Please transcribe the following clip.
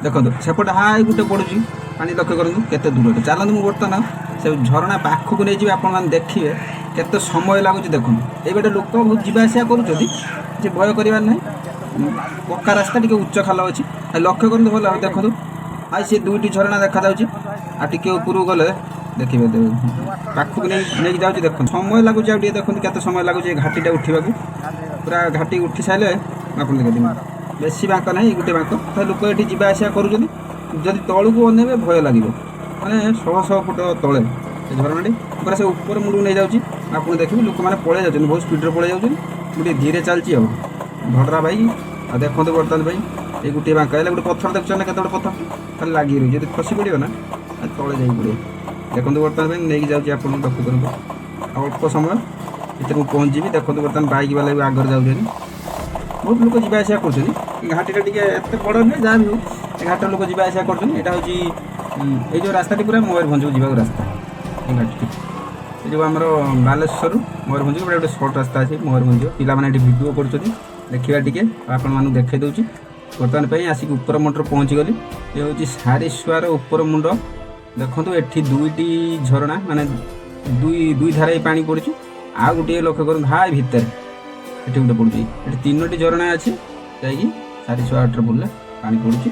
देखो सेपटे हाई गोटे पड़ुची पानी लक्ष्य करूँ केते दूर चलते मुझे बर्तमान से झरणा पाखक नहीं जी आप देखिए केते समय लगुच देखो ये लोक बहुत जावासिया कर भय करार ना पक्का रास्ता टी उच्च खाल अच्छी लक्ष्य करूँ भल देखो हाई सी दुईटी झरणा देखा टे ऊपर गले देखिए पाखक नहीं जाऊँगी देख समय लगुच देखो केते समय लगुच घाटीटा उठा पूरा घाटी उठी सारे आप देखें बेसी बांक ना गोटे बांक तो लोक ये जावासिया करुँच तलू को अनेबे भय लगे मैंने 100 फुट तले झरणाटी पूरा से ऊपर मुंड नहीं जाऊँगी आप देखिए लोक मैंने पलि जाते बहुत स्पीड पलि जाऊँ गोटे धीरे चलती भद्रा भाई आ देखो बर्तमान भाई ये गोटे बांक है गोटे पत्थर देखुन ना केते पत्थर खाली लगी रही जब खसी पड़ो ना तले जा पड़े देखो बर्तमान भाई नहीं जाऊँगी आप लक्ष्य करूँ अल्प समय भर पहुँची देखो बर्तमान बाइक वाला भी आगे जाऊँ बहुत लोग जावासिया कर घाटीटा टी एत बड़ ना जहाँ भी हो घाट लोक जावासिया कर जो रास्ता पूरा मयूरभंज को जावाक रास्ता ये घाटी जो आम बालेश्वर मयूरभंज गोटे गोटे सर्ट रास्ता अच्छे मयूरभंज पाने भिडियो कर देखा टी आपण देखे दूसरी बर्तमान आसिक उपर मुंड पहुँची गली ये हूँ सारीश्वर उपर मुंड देखो ये दुईटी झरणा माने दुई धारा पानी पड़ी आ गोटे लक्ष्य कर हाई भितर ये गोटे पड़ुची ये 3टी झरणा अच्छी जा सारी 108 पड़े पानी पड़ुची।